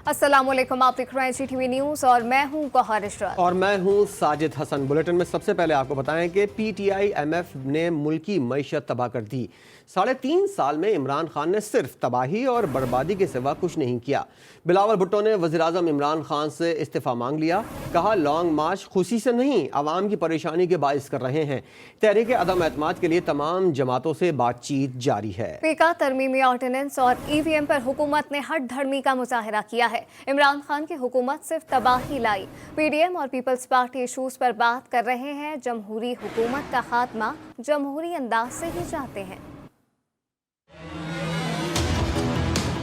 अस्सलामुअलैकुम, आप देख रहे हैं GTV न्यूज़ और मैं हूं गौहर इशरत और मैं हूं साजिद हसन। बुलेटिन में सबसे पहले आपको बताएं कि PTI MF ने मुल्की मईशत तबाह कर दी। 3.5 साल में इमरान खान ने सिर्फ तबाही और बर्बादी के सिवा कुछ नहीं किया। बिलावल भुट्टो ने वज़ीर-ए-आज़म इमरान खान से इस्तीफ़ा मांग लिया। कहा लॉन्ग मार्च खुशी से नहीं, आवाम की परेशानी के बाइस कर रहे हैं। तहरीक अदम एतमाद के लिए तमाम जमातों से बातचीत जारी है। पीका तरमीमी ऑर्डिनेंस और EVM पर हुकूमत ने हट धर्मी का मुजाहरा किया है। इमरान खान की हुकूमत सिर्फ तबाही लाई। PDM और पीपल्स पार्टी इशूज पर बात कर रहे हैं। जमहूरी हुकूमत का खात्मा जमहूरी अंदाज से ही चाहते हैं।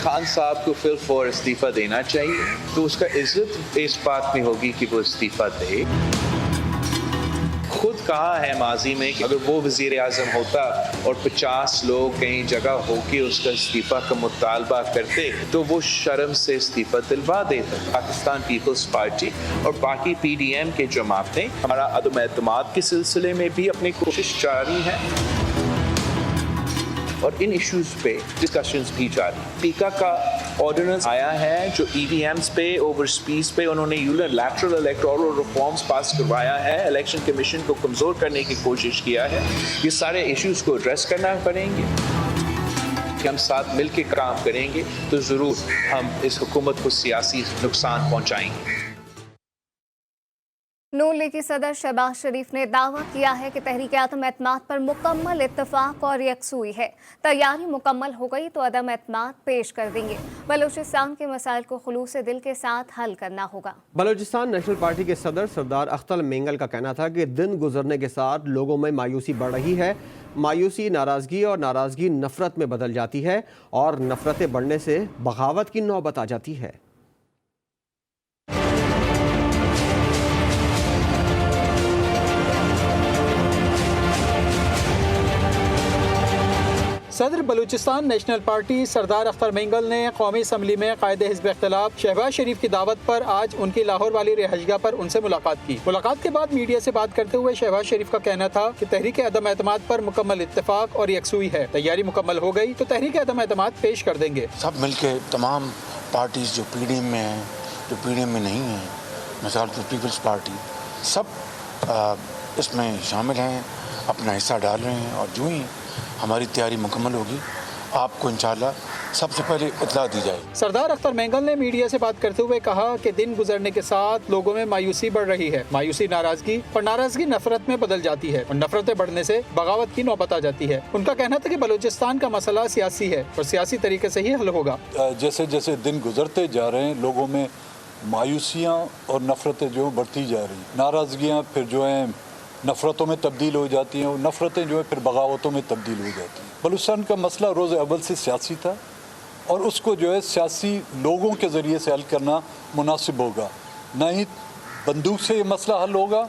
खान साहब को फिल फॉर इस्तीफा देना चाहिए, तो उसका इज्जत इस बात में होगी कि वो इस्तीफा दे। खुद कहा है माजी में कि अगर वो वजीर आजम होता और 50 लोग कहीं जगह होके उसका इस्तीफा का मुतालबा करते तो वो शर्म से इस्तीफा दिलवा देता। पाकिस्तान पीपल्स पार्टी और बाकी PDM के जमातें हमारा अदम एतमाद के सिलसिले में भी अपनी कोशिश जारी है और इन इश्यूज पे डिस्कशंस भी जारी। पीका का ऑर्डिनेंस आया है जो EVMs पे ओवर स्पीच पे उन्होंने यूनिलैटरल इलेक्टोरल रिफॉर्म्स पास करवाया है, इलेक्शन कमीशन को कमजोर करने की कोशिश किया है। ये सारे इश्यूज को एड्रेस करना पड़ेंगे कि हम साथ मिलकर काम करेंगे तो जरूर हम इस हुकूमत को सियासी नुकसान पहुंचाएंगे। नून लीग की सदर शहबाज शरीफ ने दावा किया है कि तहरीक अदम एतमाद पर मुकम्मल इत्तफाक और यकसुई है। तैयारी मुकम्मल हो गई तो अदम एतमाद पेश कर देंगे। बलूचिस्तान के मसाइल को खुलूस दिल के साथ हल करना होगा। बलूचिस्तान नेशनल पार्टी के सदर सरदार अख्तर मेंगल का कहना था कि दिन गुजरने के साथ लोगों में मायूसी बढ़ रही है। मायूसी नाराजगी और नाराजगी नफरत में बदल जाती है और नफरतें बढ़ने से बगावत की नौबत आ जाती है। सदर बलूचिस्तान नेशनल पार्टी सरदार अख्तर मेंगल ने कौमी असम्बली में कायदे हिज़्ब इख्तिलाफ शहबाज शरीफ की दावत पर आज उनकी लाहौर वाली रिहाइशगाह पर उनसे मुलाकात की। मुलाकात के बाद मीडिया से बात करते हुए शहबाज शरीफ का कहना था कि तहरीक अदम एतमाद पर मुकम्मल इत्तेफाक और यकसुई है। तैयारी मुकम्मल हो गई तो तहरीक अदम एतमाद पेश कर देंगे। सब मिलके तमाम पार्टीज जो PDM में हैं, जो PDM में नहीं हैं, मिसाल तो पीपल्स पार्टी, सब इसमें शामिल हैं, अपना हिस्सा डाल रहे हैं और जो ही हमारी तैयारी मुकम्मल होगी आपको इंशाल्लाह सबसे पहले इत्तला दी जाएगी। सरदार अख्तर मेंगल ने मीडिया से बात करते हुए कहा कि दिन गुजरने के साथ लोगों में मायूसी बढ़ रही है। मायूसी नाराजगी और नाराजगी नफरत में बदल जाती है और नफरतें बढ़ने से बगावत की नौबत आ जाती है। उनका कहना था कि बलूचिस्तान का मसला सियासी है और सियासी तरीके से ही हल होगा। जैसे जैसे दिन गुजरते जा रहे हैं लोगों में मायूसियाँ और नफरतें जो बढ़ती जा रही, नाराजगियाँ फिर जो है नफ़रतों में तब्दील हो जाती हैं और नफ़रतें जो है फिर बगावतों में तब्दील हो जाती हैं। बलूचिस्तान का मसला रोज़ अव्वल से सियासी था और उसको जो है सियासी लोगों के ज़रिए से हल करना मुनासिब होगा। न ही बंदूक से ये मसला हल होगा,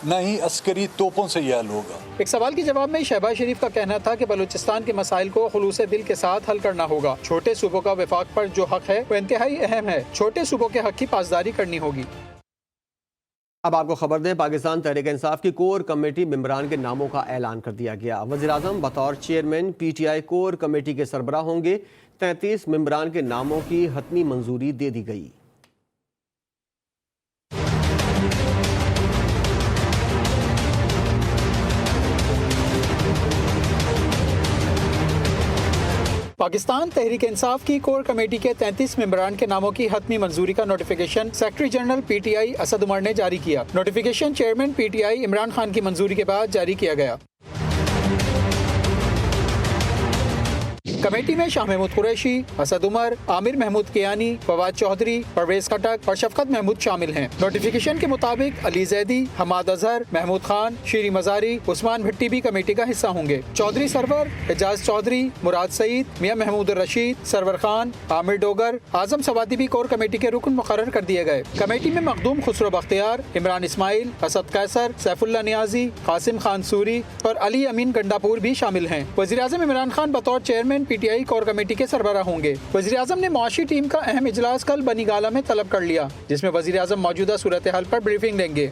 न ही अस्करी तोपों से यह हल होगा। एक सवाल के जवाब में शहबाज शरीफ का कहना था कि बलूचिस्तान के मसाइल को खुलूस दिल के साथ हल करना होगा। छोटे सूबों का वफाक पर जो हक है वो इंतहाई अहम है। छोटे सूबों के हक की पासदारी करनी होगी। अब आपको खबर दें, पाकिस्तान तहरीक इंसाफ की कोर कमेटी मेंबरान के नामों का ऐलान कर दिया गया। वज़ीर-ए-आज़म बतौर चेयरमैन PTI कोर कमेटी के सरबराह होंगे। 33 मेंबरान के नामों की हतमी मंजूरी दे दी गई। पाकिस्तान तहरीक इंसाफ की कोर कमेटी के 33 मेंबरान के नामों की हतमी मंजूरी का notification secretary general PTI Asad Umar ने जारी किया। Notification chairman PTI Imran Khan की मंजूरी के बाद जारी किया गया। कमेटी में शाह महमूद कुरैशी, असद उमर, आमिर महमूद कियानी, फवाद चौधरी, परवेज खटक और शफकत महमूद शामिल हैं। नोटिफिकेशन के मुताबिक अली जैदी, हमाद अजहर, महमूद खान, शीरी मजारी, उस्मान भट्टी भी कमेटी का हिस्सा होंगे। चौधरी सरवर, एजाज चौधरी, मुराद सईद, मियां महमूद रशीद, सरवर खान, आमिर डोगर, आजम सवादी भी कोर कमेटी के रुकन मुकर्रर कर दिए गए। कमेटी में मखदूम खुसरो बख्तियार, इमरान इस्माइल, असद कैसर, सैफुल्ला नियाजी, कासिम खान सूरी और अली अमीन गंडापुर भी शामिल हैं। वज़ीर-ए-आज़म इमरान खान बतौर चेयरमैन PTI कोर कमेटी के सरबराह होंगे। वज़ीर-ए-आज़म ने मुआशी टीम का अहम इजलास कल बनीगाला में तलब कर लिया, जिसमें वज़ीर-ए-आज़म मौजूदा सूरत हाल पर ब्रीफिंग देंगे।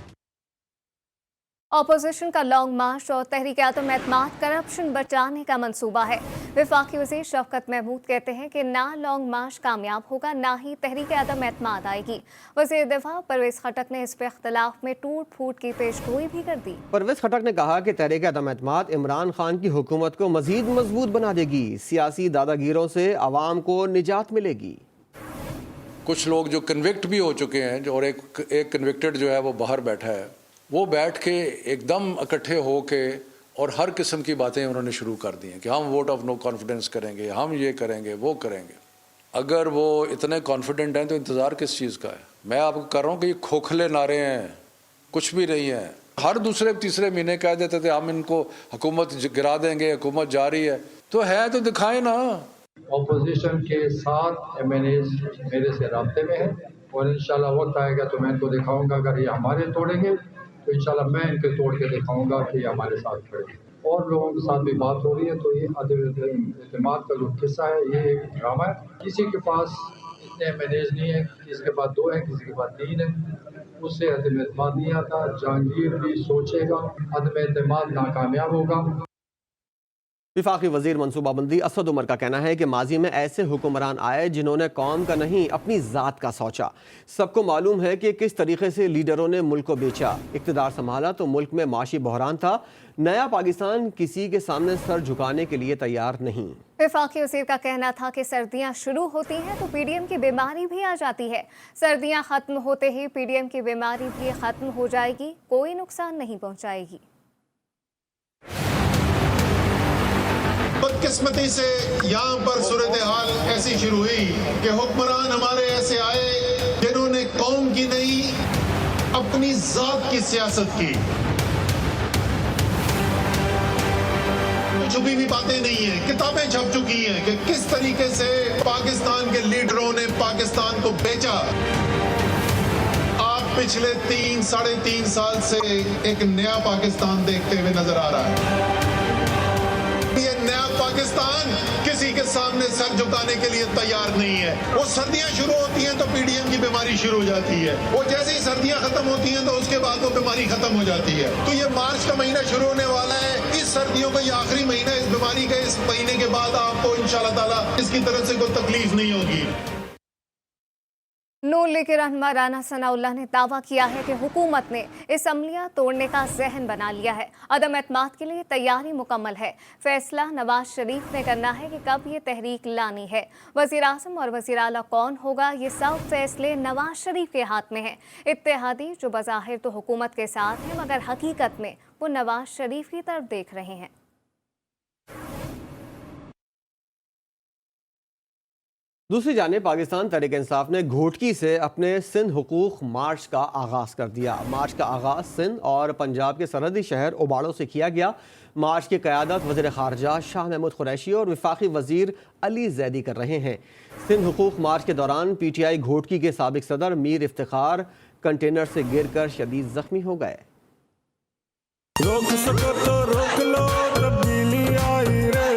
ऑपोजिशन का लॉन्ग मार्च और तहरीक अदम एतमाद करप्शन बचाने का मंसूबा है। वफाकी वज़ीर शफकत महमूद कहते हैं कि ना लॉन्ग मार्च कामयाब होगा, ना ही तहरीक अदम एतमाद आएगी। वज़ीर दिफा परवेज खटक ने इस पे इख्तलाफ में टूट फूट की पेशगोई भी कर दी। परवेज खटक ने कहा कि तहरीक अदम एतमाद इमरान खान की हुकूमत को मजीद मजबूत बना देगी। सियासी दादागिरों से आवाम को निजात मिलेगी। कुछ लोग जो कन्विक्ट भी हो चुके हैं और एक कन्विक्टेड जो है वो बाहर बैठा है, वो बैठ के एकदम इकट्ठे हो के और हर किस्म की बातें उन्होंने शुरू कर दी हैं कि हम वोट ऑफ नो कॉन्फिडेंस करेंगे, हम ये करेंगे, वो करेंगे। अगर वो इतने कॉन्फिडेंट हैं तो इंतज़ार किस चीज़ का है? मैं आपको कर रहा हूँ कि ये खोखले नारे हैं, कुछ भी नहीं है। हर दूसरे तीसरे महीने कह देते थे हम इनको हुकूमत गिरा देंगे, हुकूमत जारी है, तो है तो दिखाएं ना। ऑपोजिशन के 7 MNAs मेरे से राब्ते में है और इंशाल्लाह वक्त आएगा तो मैं इनको दिखाऊंगा, अगर ये हमारे तोड़ेंगे तो इंशाल्लाह मैं इनके तोड़ के दिखाऊंगा कि ये हमारे साथ खड़े। और लोगों के साथ भी बात हो रही है, तो ये अदम-ए-एतमाद का जो किस्सा है ये एक ड्रामा है। किसी के पास इतने MNAs नहीं है, किसी के पास 2 हैं, किसी के पास 3 हैं, उससे अदम-ए-एतमाद नहीं आता। जहांगीर भी सोचेगा, अदम-ए-एतमाद नाकामयाब होगा। वफाकी वजीर मनसूबाबंदी असद उमर का कहना है कि माजी में ऐसे हुक्मरान आए जिन्होंने कौम का नहीं अपनी ज़ात का सोचा। सबको मालूम है कि किस तरीके से लीडरों ने मुल्क को बेचा। इक़्तिदार संभाला तो मुल्क में माशी बहरान था। नया पाकिस्तान किसी के सामने सर झुकाने के लिए तैयार नहीं। वफाकी वज़ीर का कहना था कि सर्दियां शुरू होती हैं तो PDM की बीमारी भी आ जाती है। सर्दियां खत्म होते ही PDM की बीमारी भी खत्म हो जाएगी, कोई नुकसान नहीं पहुँचाएगी। बदकिस्मती से यहाँ पर सूरत हाल ऐसी शुरू हुई कि हुक्मरान हमारे ऐसे आए जिन्होंने कौम की नहीं अपनी जात की सियासत की। छुपी हुई बातें नहीं है, किताबें छप चुकी हैं कि किस तरीके से पाकिस्तान के लीडरों ने पाकिस्तान को बेचा। आप पिछले 3-3.5 साल से एक नया पाकिस्तान देखते हुए नजर आ रहा है। ये नया पाकिस्तान किसी के सामने सर झुकाने के लिए तैयार नहीं है। वो सर्दियां शुरू होती हैं तो PDM की बीमारी शुरू हो जाती है। वो जैसे ही सर्दियां खत्म होती हैं तो उसके बाद वो बीमारी खत्म हो जाती है। तो ये मार्च का महीना शुरू होने वाला है। इस सर्दियों का ये आखिरी महीना इस बीमारी का। इस महीने के बाद आपको इंशाल्लाह ताला इसकी तरफ से कोई तकलीफ नहीं होगी। नून लीग के रहनुमा राना सनाउल्लाह ने दावा किया है कि हुकूमत ने असम्बलियां तोड़ने का जहन बना लिया है। अदम एतमाद के लिए तैयारी मुकम्मल है। फैसला नवाज शरीफ ने करना है कि कब ये तहरीक लानी है। वज़ीर आज़म और वज़ीर आला कौन होगा, ये सब फैसले नवाज शरीफ के हाथ में हैं। इत्तेहादी जो बज़ाहिर तो हुकूमत के साथ हैं मगर हकीकत में वो नवाज शरीफ की तरफ देख रहे हैं। दूसरी जानिब पाकिस्तान तहरीक इंसाफ ने घोटकी से अपने सिंध हुकूक मार्च का आगाज़ कर दिया। मार्च का आगाज़ सिंध और पंजाब के सरहदी शहर ओबाड़ो से किया गया। मार्च की क़यादत वज़ीर ख़ारजा शाह महमूद कुरैशी और वफाकी वज़ीर अली ज़ैदी कर रहे हैं। सिंध हुकूक मार्च के दौरान PTI घोटकी के साबिक सदर मीर इफ्तिखार कंटेनर से गिर कर शदीद ज़ख्मी हो गए। रोक सको तो रोक लो, तब्दीली आई रे,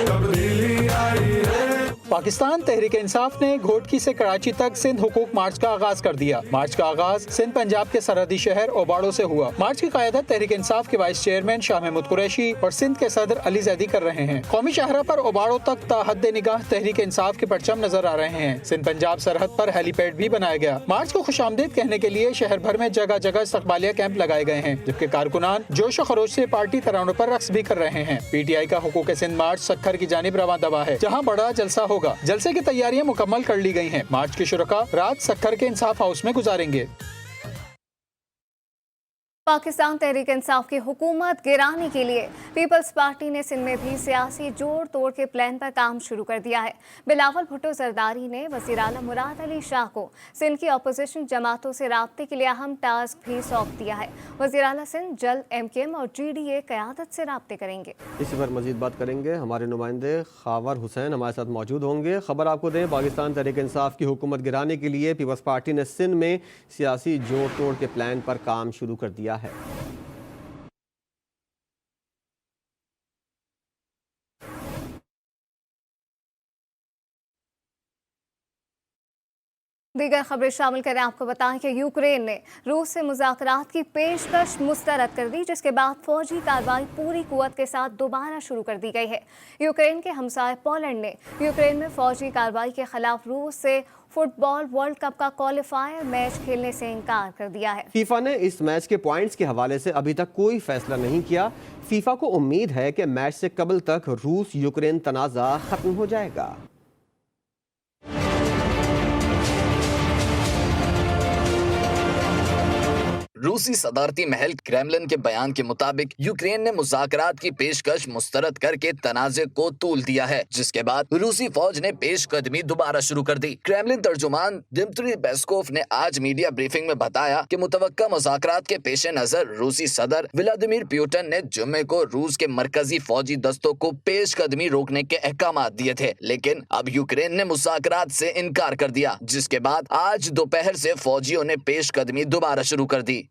तब्दीली आई रे। पाकिस्तान तहरीक इंसाफ ने घोटकी से कराची तक सिंध हुकूक मार्च का आगाज कर दिया। मार्च का आगाज सिंध पंजाब के सरहदी शहर ओबाड़ो से हुआ। मार्च की क़यादत तहरीक इंसाफ के वाइस चेयरमैन शाह महमूद कुरैशी और सिंध के सदर अली ज़ैदी कर रहे हैं। कौमी शाहरा पर ओबाड़ो तक ताहद निगाह तहरीक इंसाफ के परचम नजर आ रहे हैं। सिंध पंजाब सरहद पर हेलीपैड भी बनाया गया। मार्च को खुशामदीद कहने के लिए शहर भर में जगह जगह इस्तकबालिया कैंप लगाए गए हैं, जबकि कारकुनान जोश और खरोश से पार्टी तरानों पर रक्स भी कर रहे हैं। PTI का हुकूक सिंध मार्च सक्खर की जानिब रवां दवा है, जहाँ बड़ा जलसा होगा। जलसे की तैयारियां मुकम्मल कर ली गई हैं। मार्च की शुरुआत रात सक्खर के इंसाफ हाउस में गुजारेंगे। पाकिस्तान तहरीक इंसाफ की हुकूमत गिराने के लिए पीपल्स पार्टी ने सिंध में भी सियासी जोड़ तोड़ के प्लान पर काम शुरू कर दिया है। बिलावल भुट्टो जरदारी ने वज़ीर आला मुराद अली शाह को सिंध की अपोजिशन जमातों से राब्ते के लिए अहम टास्क भी सौंप दिया है। वज़ीर आला सिंध जल्द MKM और GDA क़यादत से राब्ते करेंगे। इसी पर मजीद बात करेंगे। हमारे नुमाइंदे खावर हुसैन हमारे साथ मौजूद होंगे। खबर आपको दें, पाकिस्तान तहरीक इंसाफ की हुकूमत गिराने के लिए पीपल्स पार्टी ने सिंध में सियासी जोड़ तोड़ के प्लान पर काम शुरू कर दिया है। दीगर खबरें शामिल करें। आपको बताएं कि यूक्रेन ने रूस से मुज़ाकरात की पेशकश मुस्तरद कर दी, जिसके बाद फौजी कार्रवाई पूरी कुव्वत के साथ दोबारा शुरू कर दी गई है। यूक्रेन के हमसाय पोलैंड ने यूक्रेन में फौजी कार्रवाई के खिलाफ रूस से फुटबॉल वर्ल्ड कप का क्वालिफायर मैच खेलने से इनकार कर दिया है। फीफा ने इस मैच के पॉइंट्स के हवाले से अभी तक कोई फैसला नहीं किया। फीफा को उम्मीद है कि मैच से कबल तक रूस यूक्रेन तनाज़ा खत्म हो जाएगा। रूसी सदारती महल क्रेमलिन के बयान के मुताबिक यूक्रेन ने मुज़ाकरात की पेशकश मुस्तरद करके तनाज़े को तूल दिया है, जिसके बाद रूसी फौज ने पेशकदमी दोबारा शुरू कर दी। क्रेमलिन तर्जुमान दिमित्री पेस्कोव ने आज मीडिया ब्रीफिंग में बताया कि मुतवक्का मुज़ाकरात के पेश नजर रूसी सदर व्लादिमीर पुतिन ने जुम्मे को रूस के मरकजी फौजी दस्तों को पेशकदमी रोकने के अहकाम दिए थे, लेकिन अब यूक्रेन ने मुज़ाकरात से इनकार कर दिया, जिसके बाद आज दोपहर से फौजियों ने पेशकदमी दोबारा शुरू कर दी।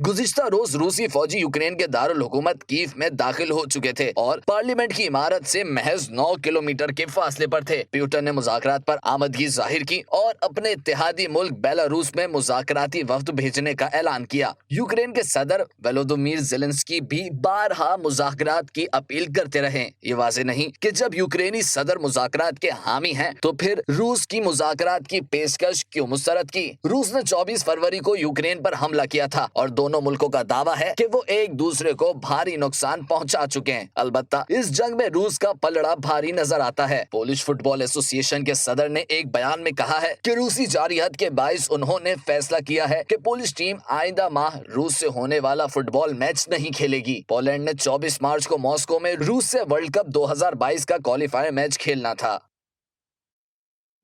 गुज़िश्ता रोज रूसी फौजी यूक्रेन के दारुल हुकूमत कीव में दाखिल हो चुके थे और पार्लियामेंट की इमारत से महज 9 किलोमीटर के फासले पर थे। पुतिन ने मुज़ाकरात पर आमदगी जाहिर की और अपने इत्तेहादी मुल्क बेलारूस में मुज़ाकराती वफ्द भेजने का ऐलान किया। यूक्रेन के सदर वोलोदिमीर ज़ेलेंस्की भी बारहा मुज़ाकरात की अपील करते रहे। ये वाज़ेह नहीं कि जब यूक्रेनी सदर मुज़ाकरात के हामी हैं तो फिर रूस की मुज़ाकरात की पेशकश क्यों मुस्तरद की। रूस ने 24 फरवरी को यूक्रेन पर हमला किया था और दोनों मुल्कों का दावा है कि वो एक दूसरे को भारी नुकसान पहुंचा चुके हैं। अलबत्ता इस जंग में रूस का पलड़ा भारी नजर आता है। पोलिश फुटबॉल एसोसिएशन के सदर ने एक बयान में कहा है कि रूसी जारियत के बाइस उन्होंने फैसला किया है कि पोलिश टीम आइंदा माह रूस से होने वाला फुटबॉल मैच नहीं खेलेगी। पोलैंड ने 24 मार्च को मॉस्को में रूस से वर्ल्ड कप 2022 का क्वालिफायर मैच खेलना था।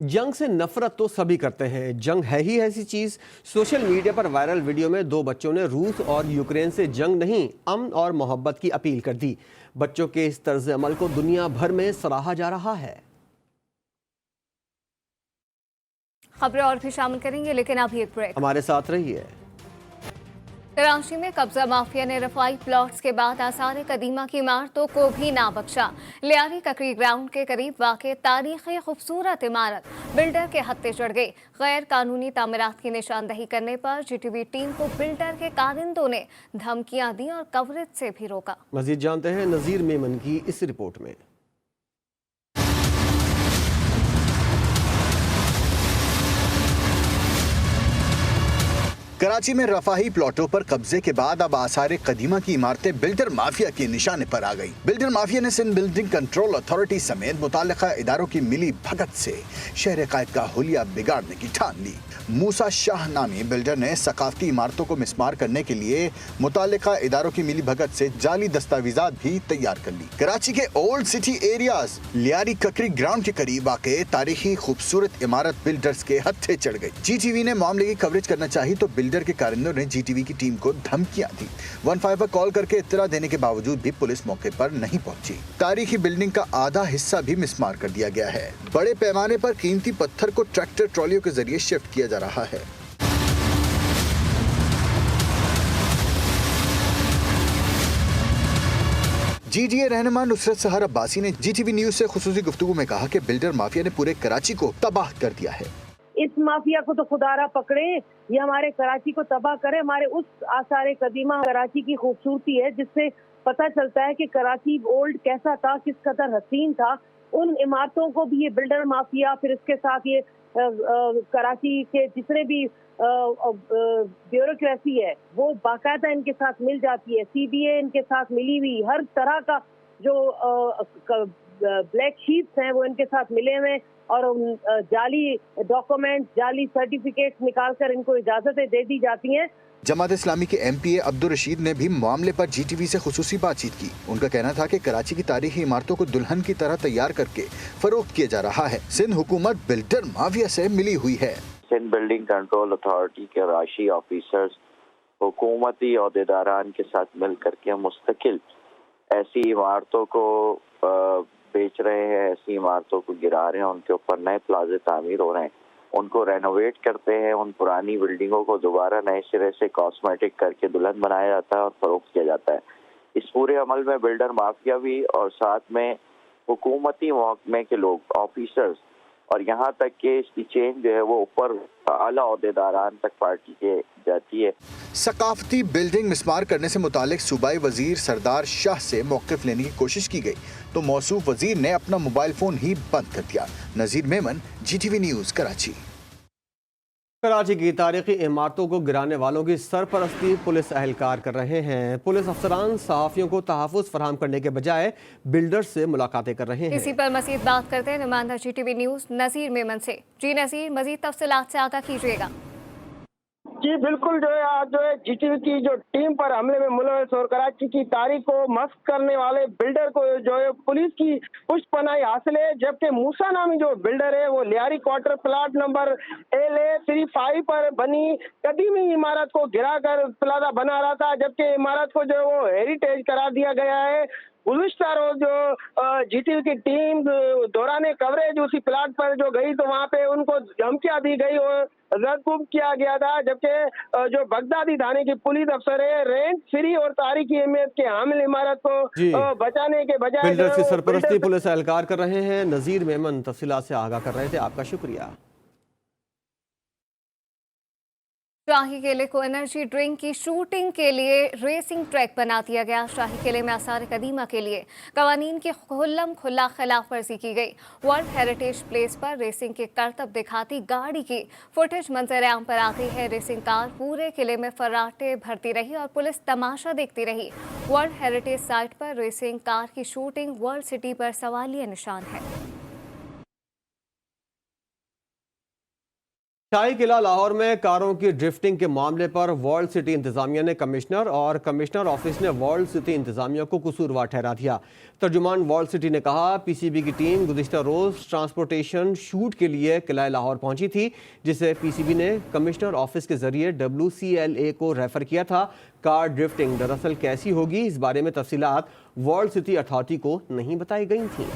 जंग से नफरत तो सभी करते हैं, जंग है ही ऐसी चीज। सोशल मीडिया पर वायरल वीडियो में 2 बच्चों ने रूस और यूक्रेन से जंग नहीं, अमन और मोहब्बत की अपील कर दी। बच्चों के इस तर्ज अमल को दुनिया भर में सराहा जा रहा है। खबरें और भी शामिल करेंगे, लेकिन अभी एक ब्रेक। हमारे साथ रहिए। कराची में कब्जा माफिया ने रफाई प्लॉट्स के बाद आसार कदीमा की इमारतों को भी ना बख्शा। लियारी ककरी ग्राउंड के करीब वाक़े तारीखी खूबसूरत इमारत बिल्डर के हत्थे चढ़ गई। गैर कानूनी तामीरात की निशानदही करने पर जीटीवी टीम को बिल्डर के कारिंदों ने धमकियां दी और कवरेज से भी रोका। मजीद जानते हैं नज़ीर मेमन की इस रिपोर्ट में। कराची में रफाही प्लॉटों पर कब्जे के बाद अब आसार कदीमा की इमारतें बिल्डर माफिया के निशाने पर आ गई। बिल्डर माफिया ने सिंध बिल्डिंग कंट्रोल अथॉरिटी समेत मुताल्लिका इदारों की मिली भगत से शहर कायद का हुलिया बिगाड़ने की ठान ली। मूसा शाह नामी बिल्डर ने सकाफती इमारतों को मिसमार करने के लिए मुताल्लिका इदारों की मिली भगत से जाली दस्तावेजात भी तैयार कर ली। कराची के ओल्ड सिटी एरियाज लियारी ककरी ग्राउंड के करीब वाक़े तारीखी खूबसूरत इमारत बिल्डर्स के हत्थे चढ़ गई। जीटीवी ने मामले की कवरेज करना चाहिए तो बिल्डर के कारिंदों ने जीटीवी की टीम को धमकियां दी। 15 पर कॉल करके इत्तला देने के बावजूद भी पुलिस मौके पर नहीं पहुंची। तारीखी बिल्डिंग का आधा हिस्सा भी मिसमार कर दिया गया है। बड़े पैमाने पर कीमती पत्थर को ट्रैक्टर ट्रॉलियों के जरिए शिफ्ट किया जा रहा है। जीटीए रहनुमा नुसरत सहर अब्बासी ने जीटीवी न्यूज से खुसूसी गुफ्तगू में कहा कि बिल्डर माफिया ने पूरे कराची को तबाह कर दिया है। इस माफिया को तो खुदारा पकड़े, ये हमारे कराची को तबाह करे। हमारे उस आसार कदीमा कराची की खूबसूरती है जिससे पता चलता है कि कराची ओल्ड कैसा था, किस कदर हसीन था। उन इमारतों को भी ये बिल्डर माफिया, फिर इसके साथ ये कराची के जितने भी ब्यूरोक्रेसी है वो बाकायदा इनके साथ मिल जाती है। सीबीए इनके साथ मिली हुई, हर तरह का जो ब्लैक शीप्स हैं वो इनके साथ मिले हुए और जाली डॉक्यूमेंट, जाली सर्टिफिकेट निकालकर इनको इजाजतें दे दी जाती हैं। जमात इस्लामी के एमपीए अब्दुल रशीद ने भी मामले पर जीटीवी से खुसूसी बातचीत की। उनका कहना था कि कराची की तारीखी इमारतों को दुल्हन की तरह तैयार करके फरोख्त किया जा रहा है। सिंध हुकूमत बिल्डर माफिया से मिली हुई है। सिंध बिल्डिंग कंट्रोल अथॉरिटी के राशि ऑफिसर्स हुकूमती अहदेदारान के साथ मिल करके मुस्तकिल ऐसी इमारतों को बेच रहे हैं, ऐसी इमारतों को गिरा रहे हैं, उनके ऊपर नए प्लाजे तामीर हो रहे हैं, उनको रेनोवेट करते हैं, उन पुरानी बिल्डिंगों को दोबारा नए सिरे से कॉस्मेटिक करके दुल्हन बनाया जाता है और फरोख्त किया जाता है। इस पूरे अमल में बिल्डर माफिया भी और साथ में हुकूमती महकमे के लोग, ऑफिसर्स, और यहाँ तक कि इसकी चेन जो है वो ऊपर आला ओहदेदारान तक पार्टी के जाती है। सकाफती बिल्डिंग मिसमार करने से मुतालिक सूबाई वजीर सरदार शाह से मौक़िफ़ लेने की कोशिश की गई तो मौसूफ वजीर ने अपना मोबाइल फ़ोन ही बंद कर दिया। नज़ीर मेमन, GTV न्यूज़, कराची। कराची की तारीखी इमारतों को गिराने वालों की सरपरस्ती पुलिस अहलकार कर रहे हैं। पुलिस अफसरान सहाफ़ियों को तहफ़्फ़ुज़ फराहम करने के बजाय बिल्डर्स से मुलाकातें कर रहे हैं। इसी पर मज़ीद बात करते हैं नुमाइंदा GTV न्यूज़ नज़ीर मेमन से। जी नज़ीर, मज़ीद तफसीलात से आगाह कीजिएगा। जी बिल्कुल, जो है आज जो है GTV की जो टीम पर हमले में मुलविस और कराची की तारीख को मस्क करने वाले बिल्डर को जो है पुलिस की पुष्टपनाही हासिल है, जबकि मूसा नामी जो बिल्डर है वो Lyari quarter plot number LA35 पर बनी कदीमी इमारत को गिराकर प्लाजा बना रहा था, जबकि इमारत को जो है वो हेरिटेज करार दिया गया है। गुज़िश्ता रोज जो GTV की टीम दौरान कवरेज उसी प्लाट पर जो गई तो वहाँ पे उनको धमकियां दी गई और रद्द किया गया था, जबकि जो बगदादी थाने की पुलिस अफसर है रेंट फ्री और तारीखी अहमियत के हामिल इमारत को बचाने के बजाय बिल्डर्स की सरपरस्ती पुलिस एहलकार कर रहे हैं। नज़ीर मेमन तफसीलात से आगाह कर रहे थे, आपका शुक्रिया। शाही किले को एनर्जी ड्रिंक की शूटिंग के लिए रेसिंग ट्रैक बना दिया गया। शाही किले में आसार कदीमा के लिए कवानीन की खुल्लम खुल्ला खिलाफ वर्जी की गई। वर्ल्ड हेरिटेज प्लेस पर रेसिंग के करतब दिखाती गाड़ी की फुटेज मंजर आम पर आती है। रेसिंग कार पूरे किले में फर्राटे भरती रही और पुलिस तमाशा देखती रही। वर्ल्ड हेरिटेज साइट पर रेसिंग कार की शूटिंग वर्ल्ड सिटी पर सवालिया निशान है। शाही किला लाहौर में कारों की ड्रिफ्टिंग के मामले पर वर्ल्ड सिटी इंतजामिया ने कमिश्नर और कमिश्नर ऑफिस ने वर्ल्ड सिटी इंतजामिया को कसूरवार ठहरा दिया। तर्जुमान वर्ल्ड सिटी ने कहा, PCB की टीम गुज़िश्ता रोज़ ट्रांसपोर्टेशन शूट के लिए किला लाहौर पहुंची थी, जिसे PCB ने कमिश्नर ऑफिस के जरिए WCLA को रेफर किया था। कार ड्रिफ्टिंग दरअसल कैसी होगी, इस बारे में तफसीलात वर्ल्ड सिटी अथॉरिटी को नहीं बताई गई थी।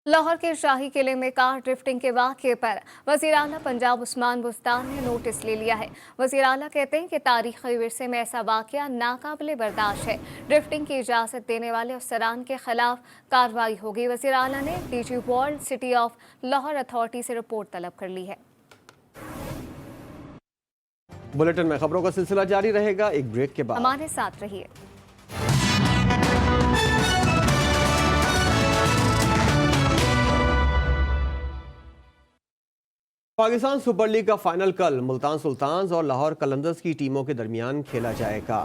लाहौर के शाही किले में कार ड्रिफ्टिंग के वाक़े पर वज़ीर आला पंजाब उस्मान बुस्तान ने नोटिस ले लिया है। वज़ीर आला कहते हैं कि तारीख़ी विरसे में ऐसा वाक़या नाकाबिले बर्दाश्त है। ड्रिफ्टिंग की इजाज़त देने वाले अफसरान के खिलाफ कार्रवाई होगी। वज़ीर आला ने DG world city of Lahore authority से रिपोर्ट तलब कर ली है। बुलेटिन में खबरों का सिलसिला जारी रहेगा, एक ब्रेक के बाद हमारे साथ रहिए। पाकिस्तान सुपर लीग का फाइनल कल मुल्तान सुल्तान्स और लाहौर कलंदर्स की टीमों के दरमियान खेला जाएगा।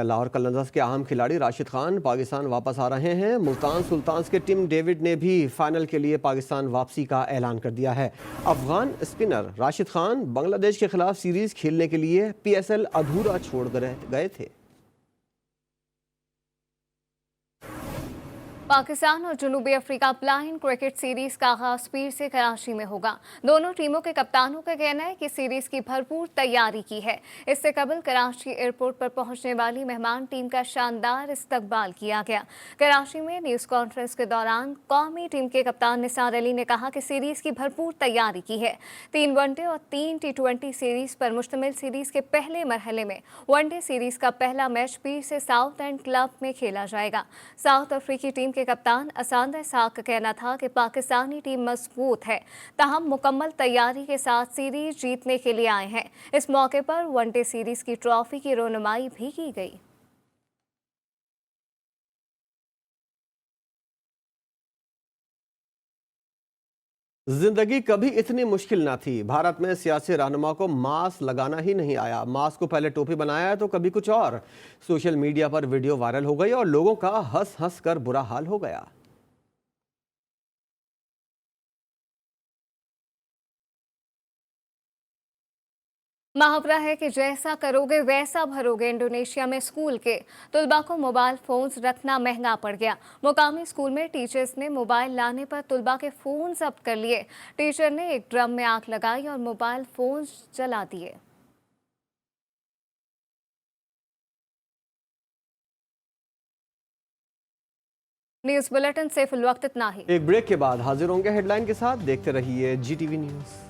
लाहौर कलंदर्स के अहम खिलाड़ी राशिद खान पाकिस्तान वापस आ रहे हैं। मुल्तान सुल्तान्स के टिम डेविड ने भी फाइनल के लिए पाकिस्तान वापसी का ऐलान कर दिया है। अफगान स्पिनर राशिद खान बांग्लादेश के खिलाफ सीरीज खेलने के लिए PSL अधूरा छोड़ गए थे। पाकिस्तान और जनूबी अफ्रीका ब्लाइंड क्रिकेट सीरीज का आगाज पीर से कराची में होगा। दोनों टीमों के कप्तानों का कहना है कि सीरीज की भरपूर तैयारी की है। इससे कबल कराची एयरपोर्ट पर पहुंचने वाली मेहमान टीम का शानदार इस्तकबाल किया गया। कराची में न्यूज़ कॉन्फ्रेंस के दौरान कौमी टीम के कप्तान निसार अली ने कहा कि सीरीज की भरपूर तैयारी की है। 3 वनडे और 3 T20 सीरीज पर मुश्तमिल सीरीज के पहले मरहले में वनडे सीरीज का पहला मैच पीर से साउथ एंड क्लब में खेला जाएगा। साउथ अफ्रीकी टीम के कप्तान असांदा इसाक का कहना था कि पाकिस्तानी टीम मजबूत है, ताहम मुकम्मल तैयारी के साथ सीरीज जीतने के लिए आए हैं। इस मौके पर वनडे सीरीज की ट्रॉफी की रोनुमाई भी की गई। जिंदगी कभी इतनी मुश्किल ना थी। भारत में सियासी रहनुमा को मास्क लगाना ही नहीं आया। मास्क को पहले टोपी बनाया तो कभी कुछ और। सोशल मीडिया पर वीडियो वायरल हो गई और लोगों का हंस हंस कर बुरा हाल हो गया। मुहावरा है कि जैसा करोगे वैसा भरोगे। इंडोनेशिया में स्कूल के तुलबा को मोबाइल फोन्स रखना महंगा पड़ गया। मुकामी स्कूल में टीचर्स ने मोबाइल लाने पर तुलबा के फोन जब्त कर लिए। टीचर ने एक ड्रम में आग लगाई और मोबाइल फोन्स जला दिए। न्यूज़ बुलेटिन से फिल वक्त इतना ही। एक ब्रेक के बाद हाजिर होंगे हेडलाइन के साथ। देखते रहिए GTV न्यूज़।